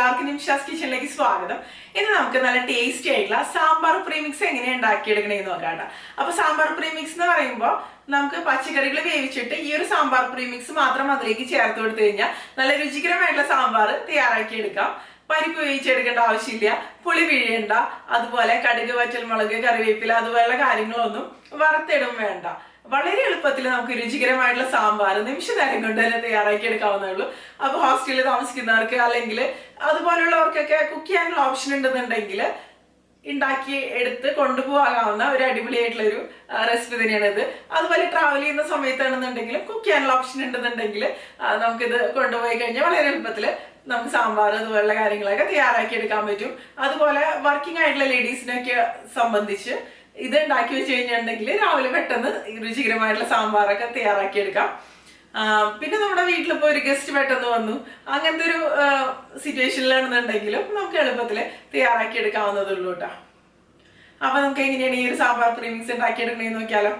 എല്ലാവർക്കും നിംഷാസ് കിച്ചണിലേക്ക് സ്വാഗതം. ഇന്ന് നമുക്ക് നല്ല ടേസ്റ്റി ആയിട്ടുള്ള സാമ്പാർ പ്രീമിക്സ് എങ്ങനെ ഉണ്ടാക്കിയെടുക്കണേന്ന് നോക്കാം. അപ്പൊ സാമ്പാർ പ്രീമിക്സ് എന്ന് പറയുമ്പോൾ നമുക്ക് പച്ചക്കറികൾ വേവിച്ചിട്ട് ഈ ഒരു സാമ്പാർ പ്രീമിക്സ് മാത്രം അതിലേക്ക് ചേർത്ത് കൊടുത്തു കഴിഞ്ഞാൽ നല്ല രുചികരമായിട്ടുള്ള സാമ്പാർ തയ്യാറാക്കി എടുക്കാം. പരിപ്പ് വേവിച്ചെടുക്കേണ്ട ആവശ്യമില്ല, പുളി പിഴിയണ്ട, അതുപോലെ കടുക്, വറ്റൽമുളക്, കറിവേപ്പില അതുപോലുള്ള കാര്യങ്ങളൊന്നും വറുത്തിടും വേണ്ട. വളരെ എളുപ്പത്തിൽ നമുക്ക് രുചികരമായിട്ടുള്ള സാമ്പാർ നിമിഷ നേരം കൊണ്ട് തന്നെ തയ്യാറാക്കി എടുക്കാവുന്നേ ഉള്ളൂ. അപ്പൊ ഹോസ്റ്റലിൽ താമസിക്കുന്നവർക്ക് അല്ലെങ്കിൽ അതുപോലുള്ളവർക്കൊക്കെ കുക്ക് ചെയ്യാനുള്ള ഓപ്ഷൻ ഉണ്ടെന്നുണ്ടെങ്കിൽ ഉണ്ടാക്കി എടുത്ത് കൊണ്ടുപോകാവുന്ന ഒരു അടിപൊളിയായിട്ടുള്ള ഒരു റെസിപ്പി തന്നെയാണ് ഇത്. അതുപോലെ ട്രാവൽ ചെയ്യുന്ന സമയത്താണെന്നുണ്ടെങ്കിൽ കുക്ക് ചെയ്യാനുള്ള ഓപ്ഷൻ ഉണ്ടെന്നുണ്ടെങ്കിൽ നമുക്കിത് കൊണ്ടുപോയി കഴിഞ്ഞാൽ വളരെ എളുപ്പത്തിൽ നമുക്ക് സാമ്പാർ അതുപോലുള്ള കാര്യങ്ങളൊക്കെ തയ്യാറാക്കി എടുക്കാൻ പറ്റും. അതുപോലെ വർക്കിംഗ് ആയിട്ടുള്ള ലേഡീസിനൊക്കെ സംബന്ധിച്ച് ഇത് ഉണ്ടാക്കി വെച്ച് കഴിഞ്ഞിട്ടുണ്ടെങ്കിൽ രാവിലെ പെട്ടെന്ന് രുചികരമായിട്ടുള്ള സാമ്പാറൊക്കെ തയ്യാറാക്കി എടുക്കാം. പിന്നെ നമ്മുടെ വീട്ടിലിപ്പോൾ ഒരു ഗസ്റ്റ് പെട്ടെന്ന് വന്നു, അങ്ങനത്തെ ഒരു സിറ്റുവേഷനിലാണെന്നുണ്ടെങ്കിലും നമുക്ക് എളുപ്പത്തിൽ തയ്യാറാക്കി എടുക്കാവുന്നതുള്ളൂ കേട്ടോ. അപ്പൊ നമുക്ക് എങ്ങനെയാണ് ഈ ഒരു സാമ്പാർ പ്രീമിക്സ് ഉണ്ടാക്കി എടുക്കണേന്ന് നോക്കിയാലോ.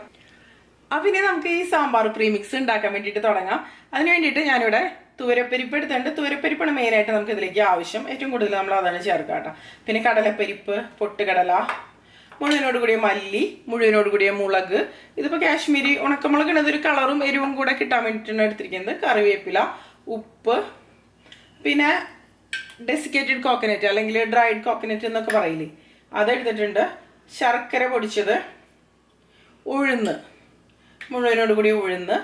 അപ്പൊ ഇനി നമുക്ക് ഈ സാമ്പാർ പ്രീമിക്സ് ഉണ്ടാക്കാൻ വേണ്ടിയിട്ട് തുടങ്ങാം. അതിന് വേണ്ടിയിട്ട് ഞാനിവിടെ തൂരപ്പരിപ്പ് എടുത്തിട്ടുണ്ട്. തൂരപ്പരിപ്പാണ് മെയിനായിട്ട് നമുക്ക് ഇതിലേക്ക് ആവശ്യം. ഏറ്റവും കൂടുതൽ നമ്മൾ അതാണ് ചേർക്കുക കേട്ടോ. പിന്നെ കടലപ്പരിപ്പ്, പൊട്ടുകടല, മുഴുവനോട് കൂടിയ മല്ലി, മുഴുവനോട് കൂടിയ മുളക്, ഇതിപ്പോൾ കാശ്മീരി ഉണക്കമുളകാണ്. ഇതൊരു കളറും എരിവും കൂടെ കിട്ടാൻ വേണ്ടിയിട്ടാണ് എടുത്തിരിക്കുന്നത്. കറിവേപ്പില, ഉപ്പ്, പിന്നെ ഡെസിക്കേറ്റഡ് കോക്കനട്ട് അല്ലെങ്കിൽ ഡ്രൈഡ് കോക്കനട്ട് എന്നൊക്കെ പറയില്ലേ, അതെടുത്തിട്ടുണ്ട്. ശർക്കര പൊടിച്ചത്, ഉഴുന്ന്, മുഴുവനോട് കൂടിയ ഉഴുന്ന്,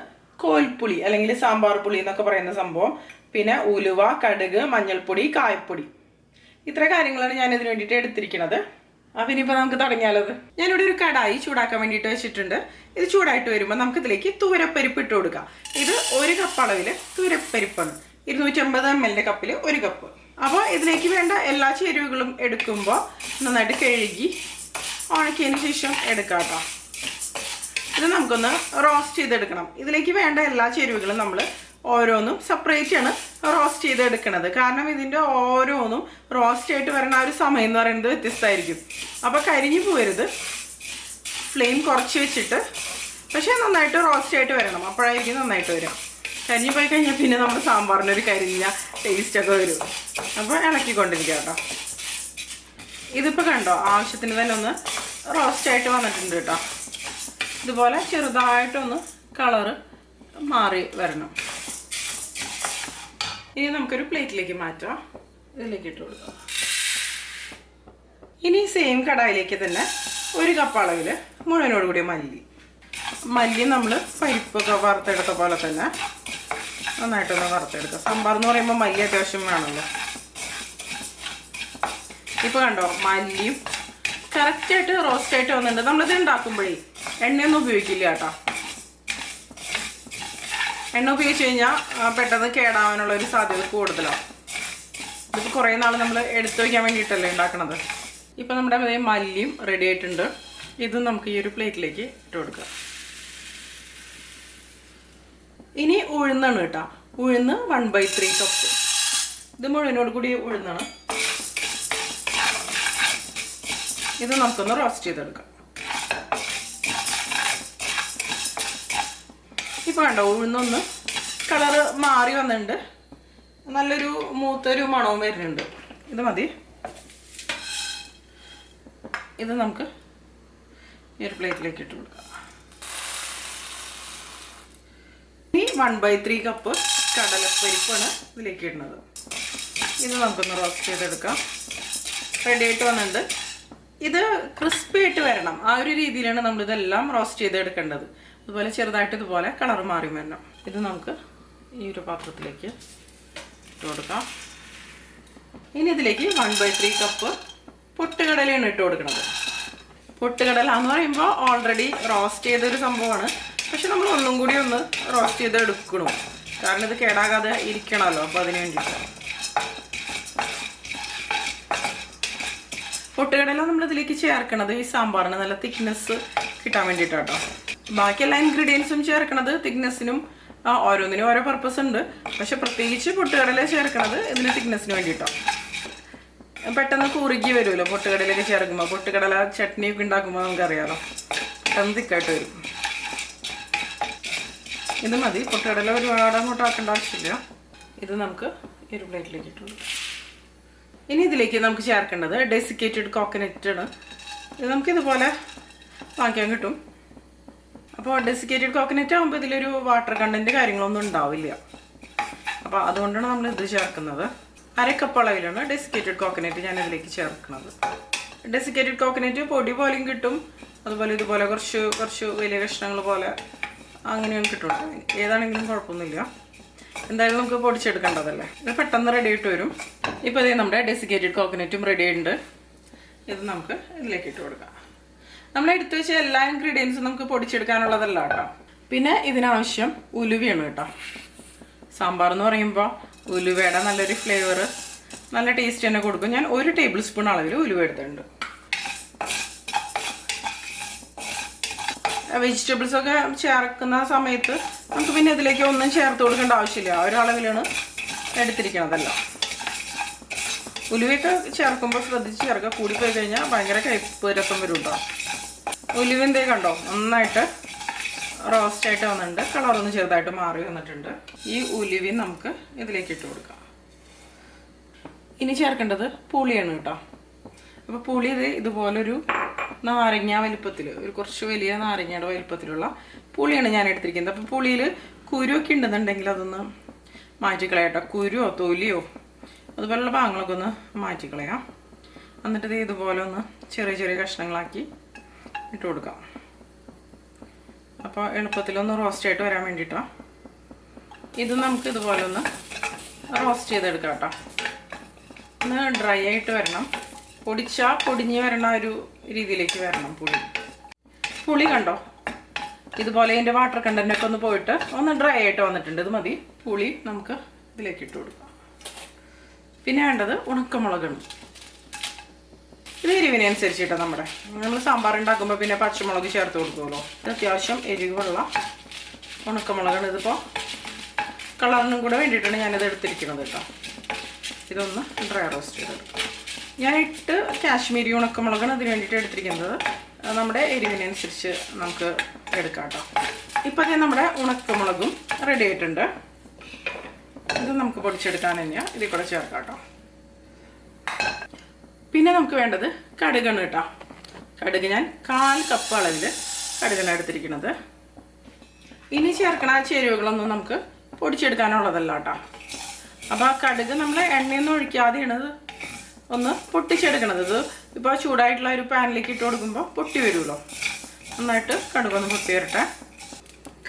കോൽപ്പുളി അല്ലെങ്കിൽ സാമ്പാർ പുളി എന്നൊക്കെ പറയുന്ന സംഭവം, പിന്നെ ഉലുവ, കടുക്, മഞ്ഞൾപ്പൊടി, കായപ്പൊടി. ഇത്ര കാര്യങ്ങളാണ് ഞാൻ ഇതിന് വേണ്ടിയിട്ട് എടുത്തിരിക്കുന്നത്. അപ്പം ഇനിയിപ്പോൾ നമുക്ക് തുടങ്ങിയാലോ. ഞാനിവിടെ ഒരു കടായി ചൂടാക്കാൻ വേണ്ടിയിട്ട് വെച്ചിട്ടുണ്ട്. ഇത് ചൂടായിട്ട് വരുമ്പോൾ നമുക്കിതിലേക്ക് തൂരപ്പരിപ്പ് ഇട്ട് കൊടുക്കാം. ഇത് 1 കപ്പ് അളവിൽ തൂരപ്പരിപ്പാണ്. 250 ml കപ്പിൽ 1 കപ്പ്. അപ്പോൾ ഇതിലേക്ക് വേണ്ട എല്ലാ ചേരുവകളും എടുക്കുമ്പോൾ നന്നായിട്ട് കഴുകി ഉണക്കിയതിന് ശേഷം എടുക്കാം കേട്ടോ. ഇത് നമുക്കൊന്ന് റോസ്റ്റ് ചെയ്തെടുക്കണം. ഇതിലേക്ക് വേണ്ട എല്ലാ ചേരുവകളും നമ്മൾ ഓരോന്നും സെപ്പറേറ്റ് ആണ് റോസ്റ്റ് ചെയ്തെടുക്കുന്നത്. കാരണം ഇതിൻ്റെ ഓരോന്നും റോസ്റ്റ് ആയിട്ട് വരുന്ന ആ ഒരു സമയം എന്ന് പറയുന്നത് വ്യത്യസ്തമായിരിക്കും. അപ്പോൾ കരിഞ്ഞു പോകരുത്. ഫ്ലെയിം കുറച്ച് വെച്ചിട്ട് പക്ഷേ നന്നായിട്ട് റോസ്റ്റ് ആയിട്ട് വരണം. അപ്പോഴായിരിക്കും നന്നായിട്ട് വരും. കരിഞ്ഞു പോയി കഴിഞ്ഞാൽ പിന്നെ നമ്മുടെ സാമ്പാറിനൊരു കരിഞ്ഞ ടേസ്റ്റൊക്കെ വരും. അപ്പോൾ ഇളക്കിക്കൊണ്ടിരിക്കുക കേട്ടോ. ഇതിപ്പോൾ കണ്ടോ ആവശ്യത്തിന് തന്നെ ഒന്ന് റോസ്റ്റ് ആയിട്ട് വന്നിട്ടുണ്ട് കേട്ടോ. ഇതുപോലെ ചെറുതായിട്ടൊന്ന് കളറ് മാറി വരണം. ഇനി നമുക്കൊരു പ്ലേറ്റിലേക്ക് മാറ്റാം. ഇതിലേക്ക് ഇട്ട് കൊടുക്കാം. ഇനി സെയിം കടായിലേക്ക് തന്നെ 1 കപ്പ് അളവിൽ മുഴുവനോട് കൂടിയ മല്ലി നമ്മൾ പരിപ്പൊക്കെ വറുത്തെടുത്ത പോലെ തന്നെ നന്നായിട്ടൊന്ന് വറുത്തെടുക്കുക. സാമ്പാർ എന്ന് പറയുമ്പോൾ മല്ലി അത്യാവശ്യം വേണമല്ലോ. ഇപ്പോൾ കണ്ടോ മല്ലിയും കറക്റ്റായിട്ട് റോസ്റ്റായിട്ട് വന്നിട്ടുണ്ട്. നമ്മളിത് ഉണ്ടാക്കുമ്പോഴേ എണ്ണയൊന്നും ഉപയോഗിക്കില്ല കേട്ടോ. എണ്ണ ഉപയോഗിച്ച് കഴിഞ്ഞാൽ പെട്ടെന്ന് കേടാവാനുള്ള ഒരു സാധ്യത കൂടുതലാണ്. ഇതിപ്പോൾ കുറേ നാൾ നമ്മൾ എടുത്തു വയ്ക്കാൻ വേണ്ടിയിട്ടല്ലേ ഉണ്ടാക്കണത്. ഇപ്പം നമ്മുടെ മല്ലിയും റെഡി ആയിട്ടുണ്ട്. ഇതും നമുക്ക് ഈ ഒരു പ്ലേറ്റിലേക്ക് ഇട്ട് കൊടുക്കാം. ഇനി ഉഴുന്നാണ് കേട്ടോ. ഉഴുന്ന് 1/3 കപ്പ്. ഇത് മുഴുവനോട് കൂടി ഉഴുന്നാണ്. ഇത് നമുക്കൊന്ന് റോസ്റ്റ് ചെയ്തെടുക്കാം. ഇപ്പോൾ കണ്ടോ ഉഴുന്നൊന്ന് കളറ് മാറി വന്നിട്ടുണ്ട്. നല്ലൊരു മൂത്തൊരു മണവും വരുന്നുണ്ട്. ഇത് മതി. ഇത് നമുക്ക് ഈ ഒരു പ്ലേറ്റിലേക്ക് ഇട്ട് കൊടുക്കാം. ഇനി 1/3 കപ്പ് കടലപ്പരിപ്പാണ് ഇതിലേക്ക് ഇടുന്നത്. ഇത് നമുക്കൊന്ന് റോസ്റ്റ് ചെയ്തെടുക്കാം. റെഡി ആയിട്ട് വന്നിട്ടുണ്ട്. ഇത് ക്രിസ്പി ആയിട്ട് വരണം. ആ ഒരു രീതിയിലാണ് നമ്മളിതെല്ലാം റോസ്റ്റ് ചെയ്തെടുക്കേണ്ടത്. അതുപോലെ ചെറുതായിട്ട് ഇതുപോലെ കളർ മാറി വരണം. ഇത് നമുക്ക് ഈ ഒരു പാത്രത്തിലേക്ക് ഇട്ട് കൊടുക്കാം. ഇനി ഇതിലേക്ക് 1/3 കപ്പ് പൊട്ടുകടലയാണ് ഇട്ട് കൊടുക്കുന്നത്. പൊട്ടുകടല എന്ന് പറയുമ്പോൾ ഓൾറെഡി റോസ്റ്റ് ചെയ്തൊരു സംഭവമാണ്. പക്ഷെ നമ്മൾ ഒന്നും കൂടി ഒന്ന് റോസ്റ്റ് ചെയ്ത് എടുക്കണം. കാരണം ഇത് കേടാകാതെ ഇരിക്കണമല്ലോ. അപ്പോൾ അതിന് വേണ്ടിയിട്ട് പൊട്ടുകടല നമ്മളിതിലേക്ക് ചേർക്കണത് ഈ സാമ്പാറിന് നല്ല തിക്നെസ് കിട്ടാൻ വേണ്ടിയിട്ടാട്ടോ. ബാക്കി എല്ലാ ഇൻഗ്രീഡിയൻസും ചേർക്കണത് തിക്നെസ്സിനും ഓരോന്നിനും ഓരോ പർപ്പസ് ഉണ്ട്. പക്ഷെ പ്രത്യേകിച്ച് പൊട്ടുകടല ചേർക്കണത് ഇതിന് തിക്നെസ്സിന് വേണ്ടിയിട്ടോ. പെട്ടെന്ന് കുറുകി വരുമല്ലോ പൊട്ടുകടലൊക്കെ ചേർക്കുമ്പോൾ. പൊട്ടുകടല ചട്നിയൊക്കെ ഉണ്ടാക്കുമ്പോൾ നമുക്കറിയാമല്ലോ പെട്ടെന്ന് തിക്കായിട്ട് വരും. ഇത് മതി. പൊട്ടുകടല ഒരുപാട് അങ്ങോട്ട് ആക്കേണ്ട ആവശ്യമില്ല. ഇത് നമുക്ക് ഈ ഒരു പ്ലേറ്റിലേക്ക് ഇട്ടു. ഇനി ഇതിലേക്ക് നമുക്ക് ചേർക്കേണ്ടത് ഡെസിക്കേറ്റഡ് കോക്കനട്ട് ആണ്. ഇത് നമുക്കിതുപോലെ വാങ്ങിക്കാൻ കിട്ടും. അപ്പോൾ ഡെസിക്കേറ്റഡ് കോക്കനറ്റ് ആകുമ്പോൾ ഇതിലൊരു വാട്ടർ കണ്ടൻറ്റ് കാര്യങ്ങളൊന്നും ഉണ്ടാവില്ല. അപ്പോൾ അതുകൊണ്ടാണ് നമ്മൾ ഇത് ചേർക്കുന്നത്. 1/2 കപ്പ് അളവിലാണ് ഡെസിക്കേറ്റഡ് കോക്കനറ്റ് ഞാൻ ഇതിലേക്ക് ചേർക്കുന്നത്. ഡെസിക്കേറ്റഡ് കോക്കനറ്റ് പൊടി പോലെയും കിട്ടും, അതുപോലെ ഇതുപോലെ കുറച്ച് വലിയ കഷ്ണങ്ങൾ പോലെ അങ്ങനെയാണ് കിട്ടും. ഏതാണെങ്കിലും കുഴപ്പമൊന്നുമില്ല. എന്തായാലും നമുക്ക് പൊടിച്ചെടുക്കേണ്ടതല്ലേ. ഇത് പെട്ടെന്ന് റെഡി ആയിട്ട് വരും. ഇപ്പോൾ ഇതേ നമ്മുടെ ഡെസിക്കേറ്റഡ് കോക്കനറ്റും റെഡി ആയിട്ടുണ്ട്. ഇത് നമുക്ക് ഇതിലേക്ക് ഇട്ട് കൊടുക്കാം. നമ്മൾ എടുത്തു വെച്ച എല്ലാ ഇൻഗ്രീഡിയൻസും നമുക്ക് പൊടിച്ചെടുക്കാനുള്ളതല്ല കേട്ടോ. പിന്നെ ഇതിനാവശ്യം ഉലുവയാണ് കേട്ടോ. സാമ്പാർ എന്ന് പറയുമ്പോൾ ഉലുവയുടെ നല്ലൊരു ഫ്ലേവർ, നല്ല ടേസ്റ്റ് തന്നെ കൊടുക്കും. ഞാൻ 1 ടേബിൾ സ്പൂൺ അളവിൽ ഉലുവ എടുത്തിട്ടുണ്ട്. വെജിറ്റബിൾസ് ഒക്കെ ചേർക്കുന്ന സമയത്ത് നമുക്ക് പിന്നെ ഇതിലേക്ക് ഒന്നും ചേർത്ത് കൊടുക്കേണ്ട ആവശ്യമില്ല. ആ ഒരു അളവിലാണ് എടുത്തിരിക്കണതല്ല. ഉലുവയൊക്കെ ചേർക്കുമ്പോൾ ശ്രദ്ധിച്ച് ചേർക്കുക. കൂടിപ്പോയി കഴിഞ്ഞാൽ ഭയങ്കര കയ്പ്പ് രസം വരും കേട്ടോ. ഉലുവ എന്തേ കണ്ടോ നന്നായിട്ട് റോസ്റ്റായിട്ട് വന്നിട്ടുണ്ട്. കളറൊന്ന് ചെറുതായിട്ട് മാറി വന്നിട്ടുണ്ട്. ഈ ഉലുവയും നമുക്ക് ഇതിലേക്ക് ഇട്ട് കൊടുക്കാം. ഇനി ചേർക്കേണ്ടത് പുളിയാണ് കേട്ടോ. അപ്പോൾ പുളി ഇതുപോലൊരു നാരങ്ങ വലിപ്പത്തിൽ, ഒരു കുറച്ച് വലിയ നാരങ്ങയുടെ വലിപ്പത്തിലുള്ള പുളിയാണ് ഞാൻ എടുത്തിരിക്കുന്നത്. അപ്പോൾ പുളിയിൽ കുരുവൊക്കെ ഉണ്ടെന്നുണ്ടെങ്കിൽ അതൊന്ന് മാറ്റിക്കളയാം കേട്ടോ. കുരുവോ തൊലിയോ അതുപോലുള്ള ഭാഗങ്ങളൊക്കെ ഒന്ന് മാറ്റിക്കളയാം. എന്നിട്ട് ഇതുപോലെ ഒന്ന് ചെറിയ കഷ്ണങ്ങളാക്കി ഇട്ട് കൊടുക്കാം. അപ്പോൾ എളുപ്പത്തിലൊന്ന് റോസ്റ്റായിട്ട് വരാൻ വേണ്ടിയിട്ടാണ്. ഇത് നമുക്ക് ഇതുപോലെ ഒന്ന് റോസ്റ്റ് ചെയ്തെടുക്കാം കേട്ടോ. ഒന്ന് ഡ്രൈ ആയിട്ട് വരണം. പൊടിഞ്ഞ് വരണ ഒരു രീതിയിലേക്ക് വരണം പുളി കണ്ടോ. ഇതുപോലെ ഇതിൻ്റെ വാട്ടർ കണ്ടൻറ്റൊക്കെ ഒന്ന് പോയിട്ട് ഒന്ന് ഡ്രൈ ആയിട്ട് വന്നിട്ടുണ്ട്. ഇത് മതി. പുളി നമുക്ക് ഇതിലേക്ക് ഇട്ട് കൊടുക്കാം. പിന്നെ വേണ്ടത് ഉണക്കമുളകാണ്. ഇത് എരിവിനനുസരിച്ചിട്ടോ. നമ്മൾ സാമ്പാർ ഉണ്ടാക്കുമ്പോൾ പിന്നെ പച്ചമുളക് ചേർത്ത് കൊടുക്കുമല്ലോ. ഇത് അത്യാവശ്യം എരിവുള്ള ഉണക്കമുളകാണ്. ഇതിപ്പോൾ കളറിനും കൂടെ വേണ്ടിയിട്ടാണ് ഞാനിത് എടുത്തിരിക്കുന്നത് കേട്ടോ. ഇതൊന്ന് ഡ്രൈ റോസ്റ്റ് ചെയ്തെടുക്കാം. ഞാൻ 8 കാശ്മീരി ഉണക്കമുളകാണ് ഇതിന് വേണ്ടിയിട്ട് എടുത്തിരിക്കുന്നത്. നമ്മുടെ എരിവിനനുസരിച്ച് നമുക്ക് എടുക്കാം കേട്ടോ. ഇപ്പോൾ നമ്മുടെ ഉണക്കമുളകും റെഡി ആയിട്ടുണ്ട്. ഇത് നമുക്ക് പൊടിച്ചെടുക്കാൻ തന്നെയാണ്. ഇതിൽ കൂടെ ചേർക്കാം കേട്ടോ. പിന്നെ നമുക്ക് വേണ്ടത് കടുകാണ് കേട്ടോ. കടുക് ഞാൻ 1/4 കപ്പ് അളവിൽ കടുകാണ് എടുത്തിരിക്കുന്നത്. ഇനി ചേർക്കണ ചേരുവകളൊന്നും നമുക്ക് പൊടിച്ചെടുക്കാനുള്ളതല്ല കേട്ടോ. അപ്പോൾ ആ കടുക് നമ്മൾ എണ്ണയൊന്നും ഒഴിക്കാതെയാണ് ഒന്ന് പൊട്ടിച്ചെടുക്കണത്. ഇത് ഇപ്പോൾ ചൂടായിട്ടുള്ള ഒരു പാനിലേക്ക് ഇട്ട് കൊടുക്കുമ്പോൾ പൊട്ടി വരുമല്ലോ. നന്നായിട്ട് കടുകൊന്ന് പൊട്ടി വരട്ടെ.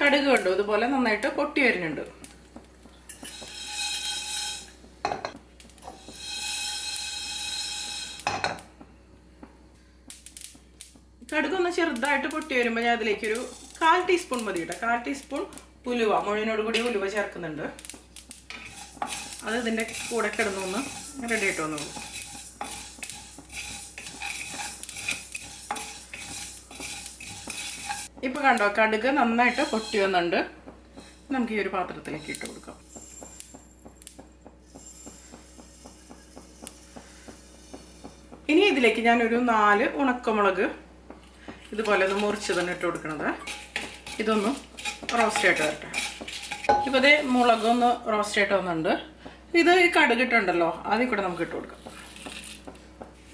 കടുക് കണ്ടു ഇതുപോലെ നന്നായിട്ട് പൊട്ടി വരുന്നുണ്ട്. കടുകൊന്ന് ചെറുതായിട്ട് പൊട്ടി വരുമ്പോൾ ഞാൻ അതിലേക്കൊരു 1/4 ടീസ്പൂൺ മതി കേട്ടോ. 1/4 ടീസ്പൂൺ ഉലുവ, മുഴുവനോട് കൂടി ഉലുവ ചേർക്കുന്നുണ്ട്. അത് ഇതിൻ്റെ കൂടെ കിടന്നൊന്ന് റെഡി ആയിട്ട് വന്നോളൂ. ഇപ്പോൾ കണ്ടോ കടുക് നന്നായിട്ട് പൊട്ടി വന്നിട്ടുണ്ട്. നമുക്ക് ഈ ഒരു പാത്രത്തിലേക്ക് ഇട്ട് കൊടുക്കാം. ഇനി ഇതിലേക്ക് ഞാനൊരു 4 ഉണക്കമുളക് ഇതുപോലെ ഒന്ന് മുറിച്ച് തന്നെ ഇട്ട് കൊടുക്കണത്. ഇതൊന്നും റോസ്റ്റ് ആയിട്ട് വരട്ടെ. ഇപ്പോൾ ഇതേ മുളകൊന്ന് റോസ്റ്റ് ആയിട്ട് വന്നിട്ടുണ്ട്. ഇത് ഈ കടുകിട്ടുണ്ടല്ലോ അതിൽ കൂടെ നമുക്ക് ഇട്ട് കൊടുക്കാം.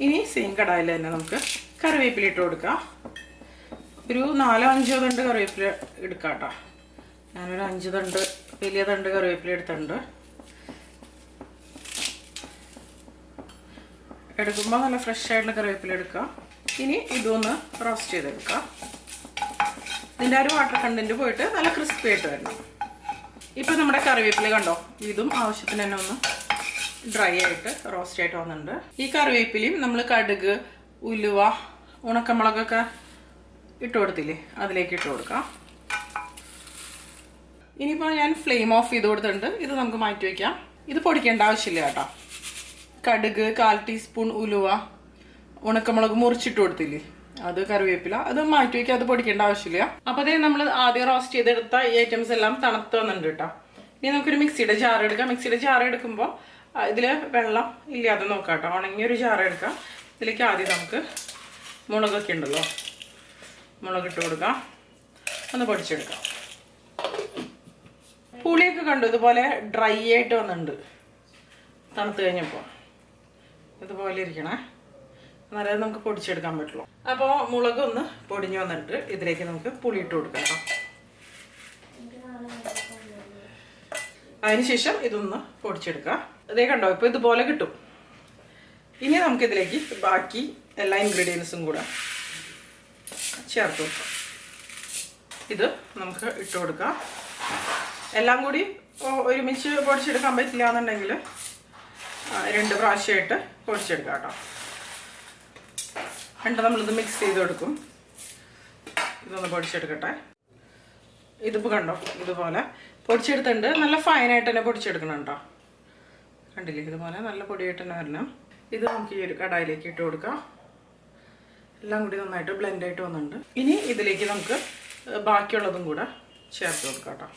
ഇനി സെയിം കടായിൽ തന്നെ നമുക്ക് കറിവേപ്പില ഇട്ട് കൊടുക്കാം. ഒരു 4-5 തണ്ട് കറിവേപ്പില എടുക്കാം കേട്ടോ. ഞാനൊരു 5 തണ്ട് വലിയ തണ്ട് കറിവേപ്പില എടുത്തിട്ടുണ്ട്. എടുക്കുമ്പോൾ നല്ല ഫ്രഷ് ആയിട്ടുള്ള കറിവേപ്പില എടുക്കാം. ഇനി ഇതൊന്ന് റോസ്റ്റ് ചെയ്തെടുക്കാം. ഇതിൻ്റെ ഒരു വാട്ടർ കണ്ടൻറ്റ് പോയിട്ട് നല്ല ക്രിസ്പി ആയിട്ട് വരണം. ഇപ്പോൾ നമ്മുടെ കറിവേപ്പില കണ്ടോ ഇതും ആവശ്യത്തിന് തന്നെ ഒന്ന് ഡ്രൈ ആയിട്ട് റോസ്റ്റ് ആയിട്ട് വന്നിട്ടുണ്ട്. ഈ കറിവേപ്പിലയും നമ്മൾ കടുക്, ഉലുവ, ഉണക്കമുളകൊക്കെ ഇട്ട് കൊടുത്തില്ലേ അതിലേക്ക് ഇട്ട് കൊടുക്കാം. ഇനിയിപ്പോൾ ഞാൻ ഫ്ലെയിം ഓഫ് ചെയ്ത് കൊടുത്തിട്ടുണ്ട്. ഇത് നമുക്ക് മാറ്റി വയ്ക്കാം. ഇത് പൊടിക്കേണ്ട ആവശ്യമില്ല കേട്ടോ. കടുക്, 1/4 ടീസ്പൂൺ ഉലുവ, ഉണക്കമുളക് മുറിച്ചിട്ട് കൊടുത്തില്ലേ അത് കറിവേപ്പില, അത് മാറ്റി വയ്ക്കുക. അത് പൊടിക്കേണ്ട ആവശ്യമില്ല. അപ്പോൾ അതേ നമ്മൾ ആദ്യം റോസ്റ്റ് ചെയ്തെടുത്ത ഈ ഐറ്റംസ് എല്ലാം തണുത്ത് വന്നിട്ടുണ്ട് കേട്ടോ. ഇനി നമുക്കൊരു മിക്സിയുടെ ജാർ എടുക്കാം. മിക്സിയുടെ ജാർ എടുക്കുമ്പോൾ ഇതിൽ വെള്ളം ഇല്ലാതെ നോക്കാം കേട്ടോ. ഉണങ്ങിയൊരു ജാർ എടുക്കാം. ഇതിലേക്ക് ആദ്യം നമുക്ക് മുളകൊക്കെ ഉണ്ടല്ലോ മുളകിട്ട് കൊടുക്കാം. ഒന്ന് പൊടിച്ചെടുക്കാം. പുളിയൊക്കെ കണ്ടു ഇതുപോലെ ഡ്രൈ ആയിട്ട് വന്നിട്ടുണ്ട് തണുത്ത് കഴിഞ്ഞപ്പോൾ. ഇതുപോലെ ഇരിക്കണേ, എന്നാലേ നമുക്ക് പൊടിച്ചെടുക്കാൻ പറ്റുള്ളൂ. അപ്പോൾ മുളക് ഒന്ന് പൊടിഞ്ഞു വന്നിട്ട് ഇതിലേക്ക് നമുക്ക് പുളി ഇട്ട് കൊടുക്കാം കേട്ടോ. അതിനുശേഷം ഇതൊന്ന് പൊടിച്ചെടുക്കുക. ഇതേ കണ്ടോ, ഇപ്പോൾ ഇതുപോലെ കിട്ടും. ഇനി നമുക്കിതിലേക്ക് ബാക്കി എല്ലാ ഇൻഗ്രീഡിയൻസും കൂടെ ചേർത്ത് കൊടുക്കാം. ഇത് നമുക്ക് ഇട്ട് കൊടുക്കാം. എല്ലാം കൂടി ഒരുമിച്ച് പൊടിച്ചെടുക്കാൻ പറ്റില്ല എന്നുണ്ടെങ്കിൽ 2 പ്രാവശ്യമായിട്ട് പൊടിച്ചെടുക്കാം കേട്ടോ. നമ്മളിത് മിക്സ് ചെയ്ത് കൊടുക്കും. ഇതൊന്ന് പൊടിച്ചെടുക്കട്ടെ. ഇതിപ്പോൾ കണ്ടോ, ഇതുപോലെ പൊടിച്ചെടുത്തിട്ടുണ്ട്. നല്ല ഫൈനായിട്ട് തന്നെ പൊടിച്ചെടുക്കണം കേട്ടോ. കണ്ടില്ലേ, ഇതുപോലെ നല്ല പൊടിയായിട്ട് തന്നെ വരണം. ഇത് നമുക്ക് ഈ ഒരു കടായിലേക്ക് ഇട്ട് കൊടുക്കാം. എല്ലാം കൂടി നന്നായിട്ട് ബ്ലെൻഡായിട്ട് വന്നിട്ടുണ്ട്. ഇനി ഇതിലേക്ക് നമുക്ക് ബാക്കിയുള്ളതും കൂടെ ചേർത്ത് കൊടുക്കാം കേട്ടോ.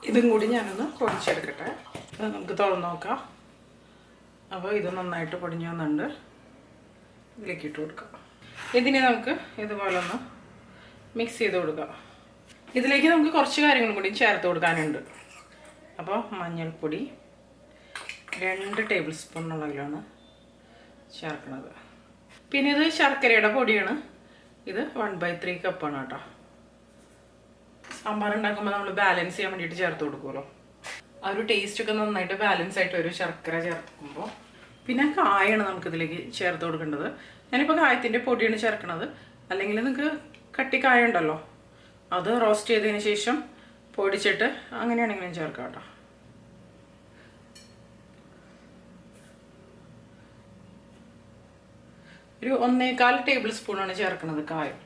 ഇതും കൂടി ഞാനൊന്ന് പൊടിച്ചെടുക്കട്ടെ. അത് നമുക്ക് തുറന്ന് നോക്കാം. അപ്പോൾ ഇത് നന്നായിട്ട് പൊടിഞ്ഞു വന്നിട്ടുണ്ട്. ഇതിലേക്ക് ഇട്ട് കൊടുക്കാം. ഇതിനെ നമുക്ക് ഇതുപോലെ ഒന്ന് മിക്സ് ചെയ്ത് കൊടുക്കാം. ഇതിലേക്ക് നമുക്ക് കുറച്ച് കാര്യങ്ങളും കൂടി ചേർത്ത് കൊടുക്കാനുണ്ട്. അപ്പോൾ മഞ്ഞൾപ്പൊടി 2 ടേബിൾ സ്പൂൺ അളവിലാണ് ചേർക്കുന്നത്. പിന്നെ ഇത് ശർക്കരയുടെ പൊടിയാണ്. ഇത് 1/3 കപ്പാണ് കേട്ടോ. സാമ്പാർ ഉണ്ടാക്കുമ്പോൾ നമ്മൾ ബാലൻസ് ചെയ്യാൻ വേണ്ടിയിട്ട് ചേർത്ത് കൊടുക്കുമല്ലോ. ആ ഒരു ടേസ്റ്റൊക്കെ നന്നായിട്ട് ബാലൻസ് ആയിട്ട് ഒരു ശർക്കര ചേർക്കുമ്പോൾ. പിന്നെ കായാണ് നമുക്കിതിലേക്ക് ചേർത്ത് കൊടുക്കേണ്ടത്. ഞാനിപ്പോൾ കായത്തിൻ്റെ പൊടിയാണ് ചേർക്കുന്നത്. അല്ലെങ്കിൽ നിങ്ങൾക്ക് കട്ടിക്കായ ഉണ്ടല്ലോ, അത് റോസ്റ്റ് ചെയ്തതിന് ശേഷം പൊടിച്ചിട്ട് അങ്ങനെയാണെങ്കിലും ചേർക്കാം കേട്ടോ. ഒരു 1.25 ടേബിൾ സ്പൂണാണ് ചേർക്കുന്നത് കായം.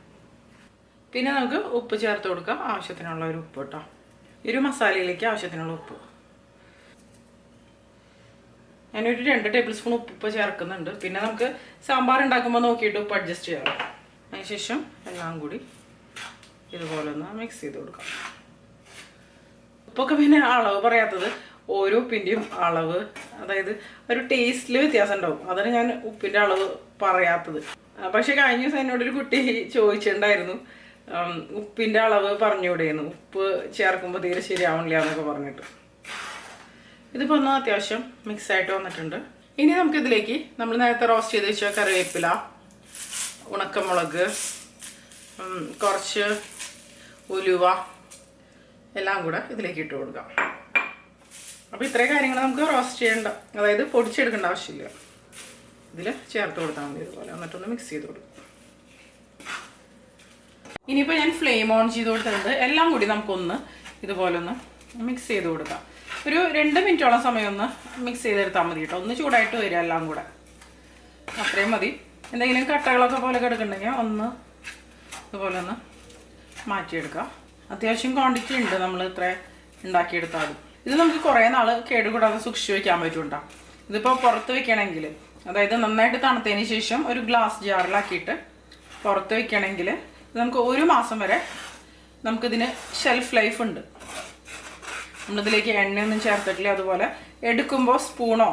പിന്നെ നമുക്ക് ഉപ്പ് ചേർത്ത് കൊടുക്കാം. ആവശ്യത്തിനുള്ള ഒരു ഉപ്പ് കേട്ടോ. ഒരു മസാലയിലേക്ക് ആവശ്യത്തിനുള്ള ഉപ്പ് ഞാനൊരു 2 ടേബിൾ സ്പൂൺ ഉപ്പ് ചേർക്കുന്നുണ്ട്. പിന്നെ നമുക്ക് സാമ്പാർ ഉണ്ടാക്കുമ്പോൾ നോക്കിയിട്ട് ഉപ്പ് അഡ്ജസ്റ്റ് ചെയ്യാം. അതിനുശേഷം എല്ലാം കൂടി ഇതുപോലെ ഒന്ന് മിക്സ് ചെയ്ത് കൊടുക്കാം. ഉപ്പൊക്കെ പിന്നെ അളവ് പറയാത്തത് ഓരോ ഉപ്പിൻ്റെയും അളവ്, അതായത് ഒരു ടേസ്റ്റിൽ വ്യത്യാസം ഉണ്ടാവും. അതാണ് ഞാൻ ഉപ്പിൻ്റെ അളവ് പറയാത്തത്. പക്ഷെ കഴിഞ്ഞ ദിവസം എന്നോടൊരു കുട്ടി ചോദിച്ചിട്ടുണ്ടായിരുന്നു, ഉപ്പിൻ്റെ അളവ് പറഞ്ഞുകൂടെയെന്ന്, ഉപ്പ് ചേർക്കുമ്പോൾ തീരെ ശരിയാവണില്ല എന്നൊക്കെ പറഞ്ഞിട്ട്. ഇതിപ്പോൾ ഒന്ന് അത്യാവശ്യം മിക്സായിട്ട് വന്നിട്ടുണ്ട്. ഇനി നമുക്കിതിലേക്ക് നമ്മൾ നേരത്തെ റോസ്റ്റ് ചെയ്ത് വെച്ച കറിവേപ്പില, ഉണക്കമുളക്, കുറച്ച് ഉലുവ എല്ലാം കൂടെ ഇതിലേക്ക് ഇട്ട് കൊടുക്കാം. അപ്പോൾ ഇത്രയും കാര്യങ്ങൾ നമുക്ക് റോസ്റ്റ് ചെയ്യേണ്ട, അതായത് പൊടിച്ചെടുക്കേണ്ട ആവശ്യമില്ല. ഇതിൽ ചേർത്ത് കൊടുത്താൽ മതി. ഇതുപോലെ എന്നിട്ടൊന്ന് മിക്സ് ചെയ്ത് കൊടുക്കും. ഇനിയിപ്പോൾ ഞാൻ ഫ്ലെയിം ഓൺ ചെയ്ത് കൊടുത്തിട്ടുണ്ട്. എല്ലാം കൂടി നമുക്കൊന്ന് ഇതുപോലെ ഒന്ന് മിക്സ് ചെയ്ത് കൊടുക്കാം. ഒരു 2 മിനിറ്റോളം സമയം ഒന്ന് മിക്സ് ചെയ്തെടുത്താൽ മതി കേട്ടോ. ഒന്ന് ചൂടായിട്ട് വരിക എല്ലാം കൂടെ, അത്രയും മതി. എന്തെങ്കിലും കട്ടകളൊക്കെ പോലെ കിടക്കുന്നുണ്ടെങ്കിൽ ഒന്ന് ഇതുപോലെ ഒന്ന് മാറ്റിയെടുക്കാം. അത്യാവശ്യം ക്വാണ്ടിറ്റി ഉണ്ട്, നമ്മൾ ഇത്ര ഉണ്ടാക്കിയെടുത്താൽ. ഇത് നമുക്ക് കുറേ നാൾ കേടുകൂടാതെ സൂക്ഷിച്ച് വയ്ക്കാൻ പറ്റും. ഇതിപ്പോൾ പുറത്ത് വയ്ക്കണമെങ്കിൽ, അതായത് നന്നായിട്ട് തണുത്തതിന് ശേഷം ഒരു ഗ്ലാസ് ജാറിലാക്കിയിട്ട് പുറത്ത് വയ്ക്കണമെങ്കിൽ നമുക്ക് 1 മാസം വരെ നമുക്കിതിന് ഷെൽഫ് ലൈഫ് ഉണ്ട്. നമ്മളിതിലേക്ക് എണ്ണയൊന്നും ചേർത്തിട്ടില്ല. അതുപോലെ എടുക്കുമ്പോൾ സ്പൂണോ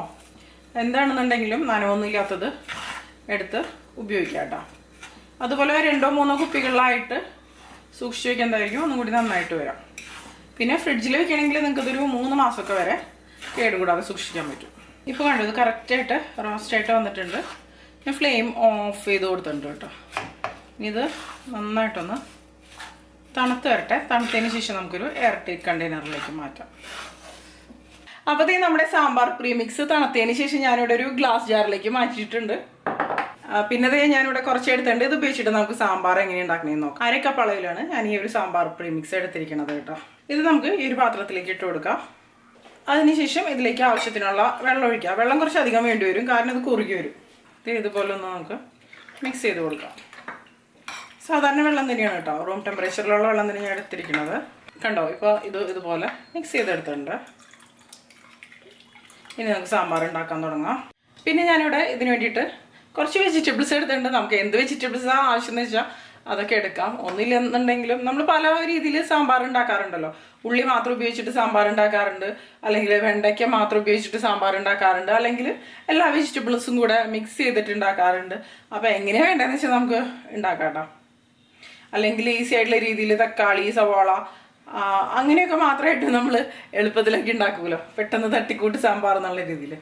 എന്താണെന്നുണ്ടെങ്കിലും നനവൊന്നും ഇല്ലാത്തത് എടുത്ത് ഉപയോഗിക്കാം കേട്ടോ. അതുപോലെ 2-3 കുപ്പികളിലായിട്ട് സൂക്ഷിച്ച് വയ്ക്കുന്നതായിരിക്കും ഒന്നും കൂടി നന്നായിട്ട് വരാം. പിന്നെ ഫ്രിഡ്ജിൽ വെക്കണമെങ്കിൽ നിങ്ങൾക്കിതൊരു 3 മാസമൊക്കെ വരെ കേടുകൂടാതെ സൂക്ഷിക്കാൻ പറ്റും. ഇപ്പോൾ കണ്ടു, ഇത് കറക്റ്റായിട്ട് റോസ്റ്റായിട്ട് വന്നിട്ടുണ്ട്. ഞാൻ ഫ്ലെയിം ഓഫ് ചെയ്ത് കൊടുത്തിട്ടുണ്ട് കേട്ടോ. ഇത് നന്നായിട്ടൊന്ന് തണുത്ത് വരട്ടെ. തണുത്തതിന് ശേഷം നമുക്കൊരു എയർ ടൈറ്റ് കണ്ടെയ്നറിലേക്ക് മാറ്റാം. അപ്പോൾ ഇത് നമ്മുടെ സാമ്പാർ പ്രീമിക്സ് തണുത്തതിന് ശേഷം ഞാനിവിടെ ഒരു ഗ്ലാസ് ജാറിലേക്ക് മാറ്റിയിട്ടുണ്ട്. പിന്നെ ഇത് ഞാനിവിടെ കുറച്ച് എടുത്തിട്ടുണ്ട്. ഇത് ഉപയോഗിച്ചിട്ട് നമുക്ക് സാമ്പാർ എങ്ങനെ ഉണ്ടാക്കണമെന്ന് നോക്കാം. 1/2 കപ്പ് അളവിലാണ് ഞാൻ ഈ ഒരു സാമ്പാർ പ്രീമിക്സ് എടുത്തിരിക്കുന്നത് കേട്ടോ. ഇത് നമുക്ക് ഈ ഒരു പാത്രത്തിലേക്ക് ഇട്ട് കൊടുക്കാം. അതിനുശേഷം ഇതിലേക്ക് ആവശ്യത്തിനുള്ള വെള്ളം ഒഴിക്കുക. വെള്ളം കുറച്ച് അധികം വേണ്ടി വരും, കാരണം ഇത് കുറുകി വരും. ഇതുപോലെ ഒന്ന് നമുക്ക് മിക്സ് ചെയ്ത് കൊടുക്കാം. സാധാരണ വെള്ളം തന്നെയാണ് കേട്ടോ, റൂം ടെമ്പറേച്ചറിലുള്ള വെള്ളം തന്നെ ഞാൻ എടുത്തിരിക്കുന്നത്. കണ്ടോ, ഇപ്പോൾ ഇതുപോലെ മിക്സ് ചെയ്തെടുത്തിട്ടുണ്ട്. ഇനി നമുക്ക് സാമ്പാർ ഉണ്ടാക്കാൻ തുടങ്ങാം. പിന്നെ ഞാനിവിടെ ഇതിന് വേണ്ടിയിട്ട് കുറച്ച് വെജിറ്റബിൾസ് എടുത്തിട്ടുണ്ട്. നമുക്ക് എന്ത് വെജിറ്റബിൾസാണ് ആവശ്യം എന്ന് വെച്ചാൽ അതൊക്കെ എടുക്കാം. ഒന്നില്ലെന്നുണ്ടെങ്കിലും നമ്മൾ പല രീതിയിൽ സാമ്പാർ ഉണ്ടാക്കാറുണ്ടല്ലോ. ഉള്ളി മാത്രം ഉപയോഗിച്ചിട്ട് സാമ്പാർ ഉണ്ടാക്കാറുണ്ട്, അല്ലെങ്കിൽ വെണ്ടയ്ക്ക മാത്രം ഉപയോഗിച്ചിട്ട് സാമ്പാർ ഉണ്ടാക്കാറുണ്ട്, അല്ലെങ്കിൽ എല്ലാ വെജിറ്റബിൾസും കൂടെ മിക്സ് ചെയ്തിട്ട് ഉണ്ടാക്കാറുണ്ട്. അപ്പോൾ എങ്ങനെയാണ് വേണ്ടതെന്ന് വെച്ചാൽ നമുക്ക് ഉണ്ടാക്കാം കേട്ടോ. അല്ലെങ്കിൽ ഈസി ആയിട്ടുള്ള രീതിയിൽ തക്കാളി, സവാള, അങ്ങനെയൊക്കെ മാത്രമായിട്ട് നമ്മൾ എളുപ്പത്തിലൊക്കെ ഉണ്ടാക്കുമല്ലോ, പെട്ടെന്ന് തട്ടിക്കൂട്ട് സാമ്പാർ എന്നുള്ള രീതിയിൽ.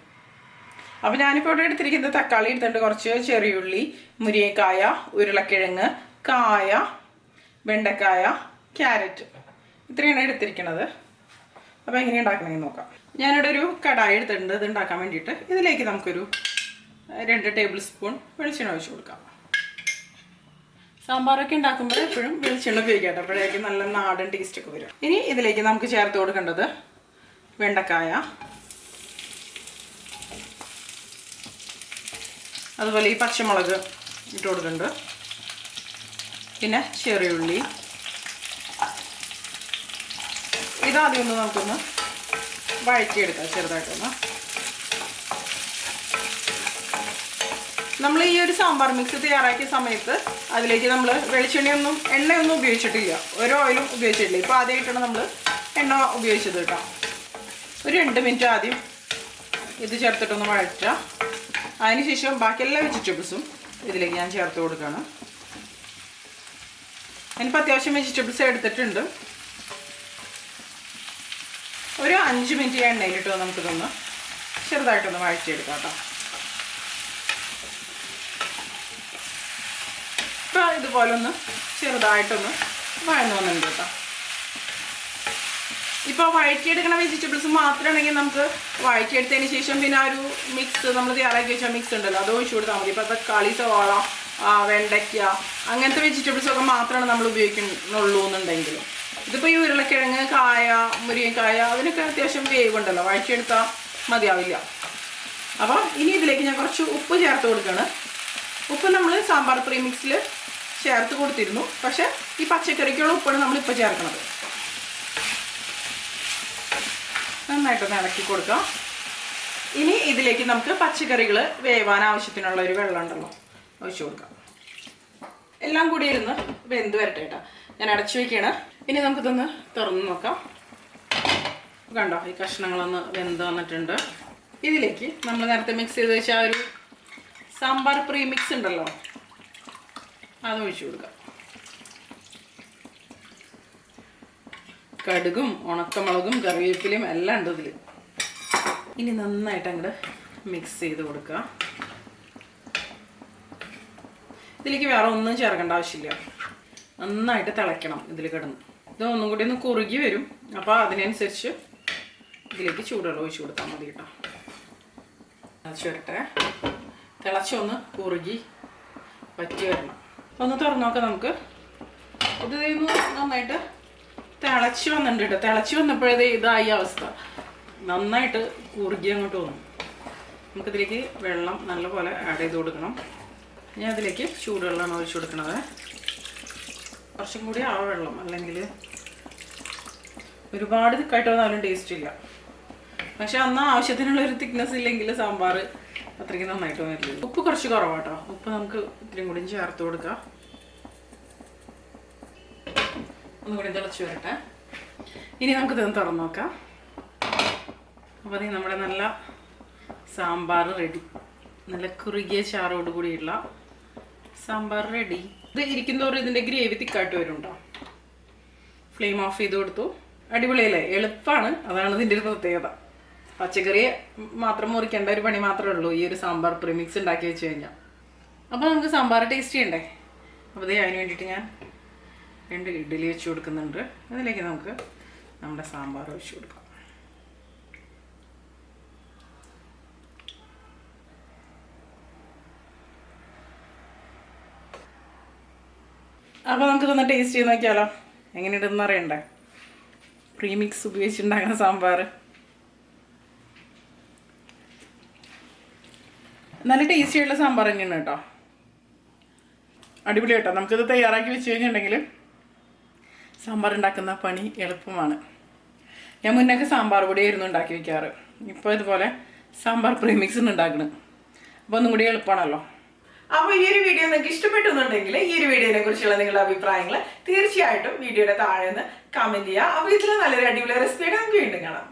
അപ്പോൾ ഞാനിപ്പോൾ ഇവിടെ എടുത്തിരിക്കുന്നത് തക്കാളി എടുത്തിട്ട്, കുറച്ച് ചെറിയുള്ളി, മുരിങ്ങക്കായ, ഉരുളക്കിഴങ്ങ്, കായ, വെണ്ടക്കായ, ക്യാരറ്റ്, ഇത്രയാണ് എടുത്തിരിക്കുന്നത്. അപ്പോൾ എങ്ങനെ ഉണ്ടാക്കണമെന്ന് നോക്കാം. ഞാനിവിടെ ഒരു കടായി എടുത്തിട്ടുണ്ട് ഇത് ഉണ്ടാക്കാൻ വേണ്ടിയിട്ട്. ഇതിലേക്ക് നമുക്കൊരു 2 ടേബിൾ സ്പൂൺ വെളിച്ചെണ്ണ ഒഴിച്ച് കൊടുക്കാം. സാമ്പാറൊക്കെ ഉണ്ടാക്കുമ്പോൾ എപ്പോഴും വെളിച്ചെണ്ണ ഉപയോഗിക്കാം, അപ്പോഴേക്കും നല്ല നാടൻ ടേസ്റ്റൊക്കെ വരും. ഇനി ഇതിലേക്ക് നമുക്ക് ചേർത്ത് കൊടുക്കേണ്ടത് വെണ്ടക്കായ, അതുപോലെ ഈ പച്ചമുളക് ഇട്ട് കൊടുക്കുന്നുണ്ട്, പിന്നെ ചെറിയുള്ളി. ഇതാദ്യം ഒന്ന് നമുക്കൊന്ന് വഴറ്റിയെടുക്കാം ചെറുതായിട്ടൊന്ന്. നമ്മൾ ഈ ഒരു സാമ്പാർ മിക്സ് തയ്യാറാക്കിയ സമയത്ത് അതിലേക്ക് നമ്മൾ എണ്ണയൊന്നും ഉപയോഗിച്ചിട്ടില്ല, ഒരു ഓയിലും ഉപയോഗിച്ചിട്ടില്ല. ഇപ്പോൾ ആദ്യമായിട്ടാണ് നമ്മൾ എണ്ണ ഉപയോഗിച്ചത് കേട്ടോ. ഒരു 2 മിനിറ്റ് ആദ്യം ഇത് ചേർത്തിട്ടൊന്ന് വഴറ്റുക. അതിനുശേഷം ബാക്കി എല്ലാ വെജിറ്റബിൾസും ഇതിലേക്ക് ഞാൻ ചേർത്ത് കൊടുക്കുകയാണ്. ഞാനിപ്പോൾ അത്യാവശ്യം വെജിറ്റബിൾസ് എടുത്തിട്ടുണ്ട്. ഒരു 5 മിനിറ്റ് എണ്ണയിലിട്ട് നമുക്കിതൊന്ന് ചെറുതായിട്ടൊന്ന് വഴറ്റിയെടുക്കാം കേട്ടോ. ഇപ്പോൾ ഇതുപോലെ ഒന്ന് ചെറുതായിട്ടൊന്ന് വഴന്നു വന്നിട്ടുണ്ട് കേട്ടോ. ഇപ്പോൾ വഴറ്റിയെടുക്കുന്ന വെജിറ്റബിൾസ് മാത്രമാണെങ്കിൽ നമുക്ക് വഴറ്റിയെടുത്തതിന് ശേഷം പിന്നെ ആ ഒരു മിക്സ് നമ്മൾ തയ്യാറാക്കി വെച്ചാൽ മിക്സ് ഉണ്ടല്ലോ, അത് ഒഴിച്ചു കൊടുത്താൽ മതി. ഇപ്പോൾ തക്കാളി, സവാള, വെണ്ടയ്ക്ക, അങ്ങനത്തെ വെജിറ്റബിൾസൊക്കെ മാത്രമാണ് നമ്മൾ ഉപയോഗിക്കുന്നുള്ളൂ എന്നുണ്ടെങ്കിൽ, ഇതിപ്പോൾ ഈ ഉരുളക്കിഴങ്ങ്, കായ, മുരിങ്ങക്കായ, അതിനൊക്കെ അത്യാവശ്യം വേവുണ്ടല്ലോ, വഴറ്റിയെടുത്താൽ മതിയാവില്ല. അപ്പോൾ ഇനി ഇതിലേക്ക് ഞാൻ കുറച്ച് ഉപ്പ് ചേർത്ത് കൊടുക്കുകയാണ്. ഉപ്പ് നമ്മൾ സാമ്പാർ പ്രീമിക്സിൽ ചേർത്ത് കൊടുത്തിരുന്നു, പക്ഷേ ഈ പച്ചക്കറിക്കുള്ള ഉപ്പാണ് നമ്മളിപ്പോൾ ചേർക്കുന്നത്. നന്നായിട്ടൊന്ന് ഇളക്കി കൊടുക്കാം. ഇനി ഇതിലേക്ക് നമുക്ക് പച്ചക്കറികൾ വേവാൻ ആവശ്യത്തിനുള്ള ഒരു വെള്ളം ഉണ്ടല്ലോ, ഒഴിച്ചു കൊടുക്കാം. എല്ലാം കൂടി ഇരുന്ന് വെന്ത് വരട്ടെ കേട്ടോ. ഞാൻ അടച്ചു വയ്ക്കുകയാണ്. ഇനി നമുക്കിതൊന്ന് തുറന്ന് നോക്കാം. കണ്ടോ, ഈ കഷ്ണങ്ങളൊന്ന് വെന്ത് വന്നിട്ടുണ്ട്. ഇതിലേക്ക് നമ്മൾ നേരത്തെ മിക്സ് ചെയ്ത് വെച്ച ആ ഒരു സാമ്പാർ പ്രീമിക്സ് ഉണ്ടല്ലോ, അത് ഒഴിച്ചു കൊടുക്കാം. കടുകും ഉണക്കമുളകും കറിവേപ്പിലയും എല്ലാം ഉണ്ട് ഇതിൽ. ഇനി നന്നായിട്ട് അങ്ങോട്ട് മിക്സ് ചെയ്ത് കൊടുക്കുക. ഇതിലേക്ക് വേറെ ഒന്നും ചേർക്കേണ്ട ആവശ്യമില്ല. നന്നായിട്ട് തിളയ്ക്കണം ഇതിൽ കിടന്ന്. ഇത് ഒന്നും കൂടി ഒന്ന് കുറുകി വരും, അപ്പോൾ അതിനനുസരിച്ച് ഇതിലേക്ക് ചൂടുവെള്ളം ഒഴിച്ചു കൊടുത്താൽ മതി കേട്ടോ. തിളച്ച് വരട്ടെ. തിളച്ചൊന്ന് കുറുകി വറ്റി വരണം. ഒന്ന് തുറന്നു നോക്കാം നമുക്ക്. ഇത് നന്നായിട്ട് തിളച്ച് വന്നിട്ടുണ്ട് കേട്ടോ. തിളച്ച് വന്നപ്പോഴേ ഇതായി അവസ്ഥ, നന്നായിട്ട് കുറുകി അങ്ങോട്ട് വന്നു. നമുക്കിതിലേക്ക് വെള്ളം നല്ലപോലെ ആഡ് ചെയ്ത് കൊടുക്കണം. ഞാൻ അതിലേക്ക് ചൂടുവെള്ളമാണ് ഒഴിച്ചു കൊടുക്കുന്നത്. കുറച്ചും കൂടി ആ വെള്ളം, അല്ലെങ്കിൽ ഒരുപാട് തിക്കായിട്ട് വന്നാലും ടേസ്റ്റ് ഇല്ല. പക്ഷെ അന്ന് ആവശ്യത്തിനുള്ളൊരു തിക്നെസ് ഇല്ലെങ്കിൽ സാമ്പാർ അത്രയ്ക്ക് നന്നായിട്ട് വരില്ല. ഉപ്പ് കുറച്ച് കുറവാട്ടോ. ഉപ്പ് നമുക്ക് ഇത്രയും കൂടി ചേർത്ത് കൊടുക്കാം. ഒന്നും കൂടി തിളച്ച് വരട്ടെ. ഇനി നമുക്കിതൊന്ന് തുറന്ന് നോക്കാം. അപ്പോൾ അത് നമ്മുടെ നല്ല സാമ്പാർ റെഡി. നല്ല കുറുകിയ ചാറോട് കൂടിയുള്ള സാമ്പാർ റെഡി. ഇത് ഇരിക്കുന്നതോറും ഇതിൻ്റെ ഗ്രേവി തിക്കായിട്ട് വരുന്നുണ്ടോ. ഫ്ലെയിം ഓഫ് ചെയ്ത് കൊടുത്തു. അടിപൊളിയല്ലേ, എളുപ്പമാണ്. അതാണ് ഇതിൻ്റെ ഒരു പ്രത്യേകത. പച്ചക്കറി മാത്രം മുറിക്കേണ്ട ഒരു പണി മാത്രമേ ഉള്ളൂ ഈ ഒരു സാമ്പാർ പ്രീമിക്സ് ഉണ്ടാക്കി വെച്ച് കഴിഞ്ഞാൽ. അപ്പോൾ നമുക്ക് സാമ്പാർ ടേസ്റ്റ് ചെയ്യണ്ടേ. അപ്പോൾ അതിന് വേണ്ടിയിട്ട് ഞാൻ 2 ഇഡ്ഡലി വെച്ച് കൊടുക്കുന്നുണ്ട്. അതിലേക്ക് നമുക്ക് നമ്മുടെ സാമ്പാർ ഒഴിച്ച് കൊടുക്കാം. അപ്പോൾ നമുക്കിതൊന്ന് ടേസ്റ്റ് ചെയ്ത് നോക്കിയാലോ, എങ്ങനെയുണ്ടെന്ന് അറിയണ്ടേ. പ്രീമിക്സ് ഉപയോഗിച്ചുണ്ടാക്കുന്ന സാമ്പാർ നല്ല ടേസ്റ്റി ആയിട്ടുള്ള സാമ്പാർ തന്നെയാണ് കേട്ടോ. അടിപൊളി കേട്ടോ. നമുക്കിത് തയ്യാറാക്കി വെച്ച് കഴിഞ്ഞിട്ടുണ്ടെങ്കിൽ സാമ്പാർ ഉണ്ടാക്കുന്ന പണി എളുപ്പമാണ്. ഞാൻ മുന്നൊക്കെ സാമ്പാർ പൊടിയായിരുന്നു ഉണ്ടാക്കി വെക്കാറ്. ഇപ്പോൾ ഇതുപോലെ സാമ്പാർ പ്രീമിക്സ് ഉണ്ടാക്കണം. അപ്പോൾ ഒന്നും കൂടി എളുപ്പമാണല്ലോ. അപ്പോൾ ഈ ഒരു വീഡിയോ നിങ്ങൾക്ക് ഇഷ്ടപ്പെട്ടുന്നുണ്ടെങ്കിൽ ഈ ഒരു വീഡിയോനെ കുറിച്ചുള്ള നിങ്ങളുടെ അഭിപ്രായങ്ങൾ തീർച്ചയായിട്ടും വീഡിയോയുടെ താഴെ നിന്ന് കമൻറ്റ് ചെയ്യുക. അപ്പോൾ ഇതിൽ നല്ലൊരു അടിപൊളി റെസിപ്പിയായിട്ട് നമുക്ക് വീണ്ടും കാണാം.